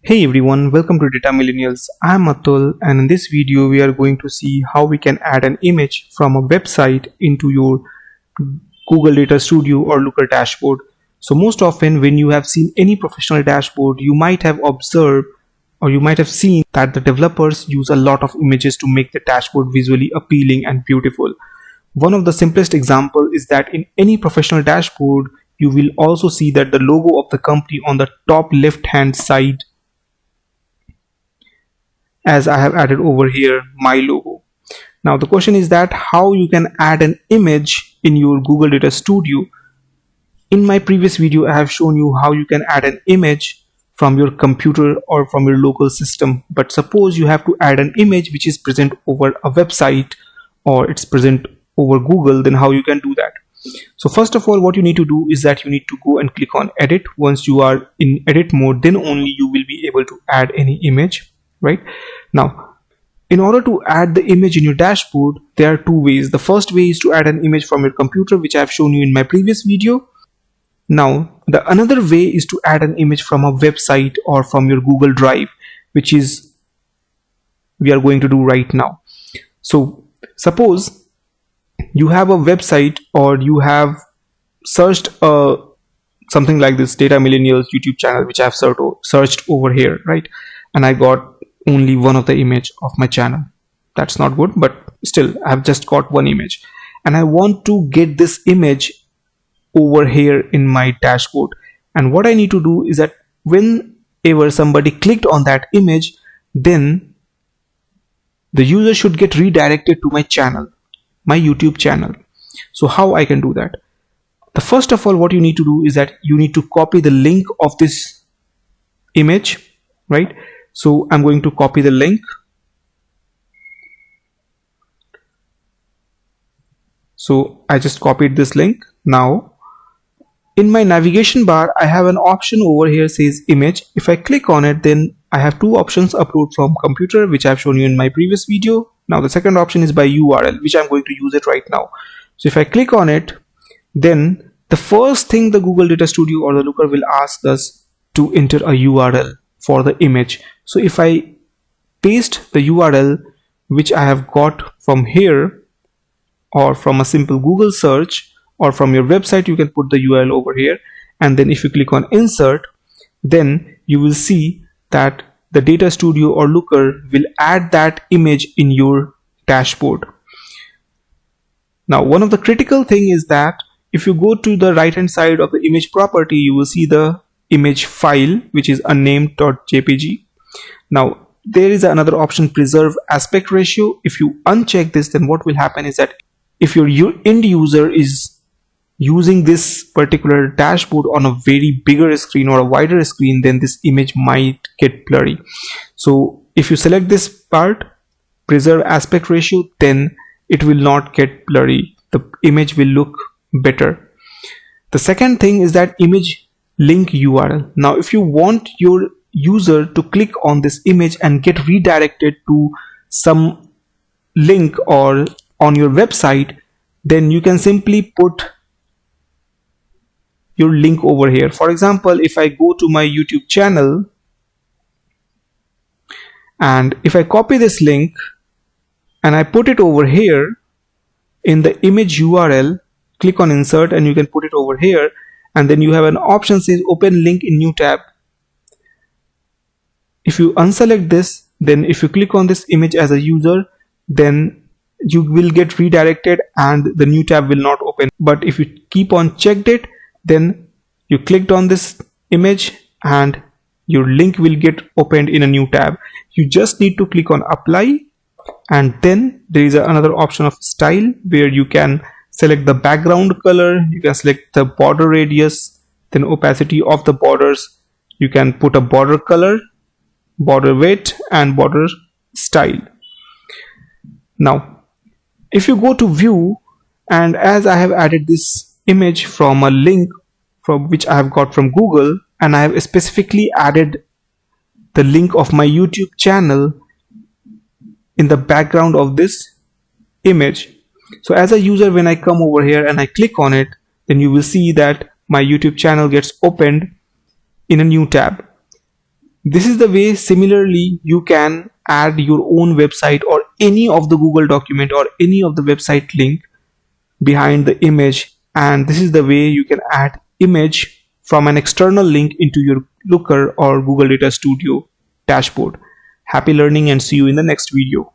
Hey everyone, welcome to Data Millennials. I'm Atul, and in this video we are going to see how we can add an image from a website into your Google Data Studio or Looker dashboard. So most often when you have seen any professional dashboard, you might have observed or you might have seen that the developers use a lot of images to make the dashboard visually appealing and beautiful. One of the simplest example is that in any professional dashboard, you will also see that the logo of the company on the top left hand side, as I have added over here my logo. Now the question is that how you can add an image in your Google Data Studio. In my previous video I have shown you how you can add an image from your computer or from your local system, but suppose you have to add an image which is present over a website or it's present over Google, then how you can do that? So first of all, what you need to do is that you need to go and click on edit. Once you are in edit mode, then only you will be able to add any image, right? Now in order to add the image in your dashboard, there are two ways. The first way is to add an image from your computer, which I have shown you in my previous video. Now the another way is to add an image from a website or from your Google Drive, which is we are going to do right now. So suppose you have a website or you have searched something like this Data Millennials YouTube channel, which I have searched over here, right? And I got only one of the image of my channel. That's not good, but still I have just got one image and I want to get this image over here in my dashboard. And what I need to do is that whenever somebody clicked on that image, then the user should get redirected to my channel, my YouTube channel. So how I can do that? The first of all, what you need to do is that you need to copy the link of this image, right? So I'm going to copy the link. So I just copied this link. Now in my navigation bar, I have an option over here says image. If I click on it, then I have two options: upload from computer, which I've shown you in my previous video. Now the second option is by URL, which I'm going to use it right now. So if I click on it, then the first thing the Google Data Studio or the Looker will ask us to enter a URL for the image. So if I paste the URL which I have got from here or from a simple Google search or from your website, you can put the URL over here, and then if you click on insert, then you will see that the Data Studio or Looker will add that image in your dashboard. Now one of the critical thing is that if you go to the right hand side of the image property, you will see the image file, which is unnamed.jpg. Now there is another option, preserve aspect ratio. If you uncheck this, then what will happen is that if your end user is using this particular dashboard on a very bigger screen or a wider screen, then this image might get blurry. So if you select this part, preserve aspect ratio, then it will not get blurry. The image will look better. The second thing is that image link URL. Now if you want your user to click on this image and get redirected to some link or on your website, then you can simply put your link over here. For example, if I go to my YouTube channel and if I copy this link and I put it over here in the image URL, click on insert and you can put it over here, and then you have an option says open link in new tab. If you unselect this, then if you click on this image as a user, then you will get redirected and the new tab will not open. But if you keep on checked it, then you clicked on this image and your link will get opened in a new tab. You just need to click on apply, and then there is another option of style where you can select the background color, you can select the border radius, then opacity of the borders, you can put a border color, border weight and border style. Now if you go to view, and as I have added this image from a link from which I have got from Google, and I have specifically added the link of my YouTube channel in the background of this image. So as a user, when I come over here and I click on it, then you will see that my YouTube channel gets opened in a new tab. This is the way similarly you can add your own website or any of the Google document or any of the website link behind the image, and this is the way you can add image from an external link into your Looker or Google Data Studio dashboard. Happy learning and see you in the next video.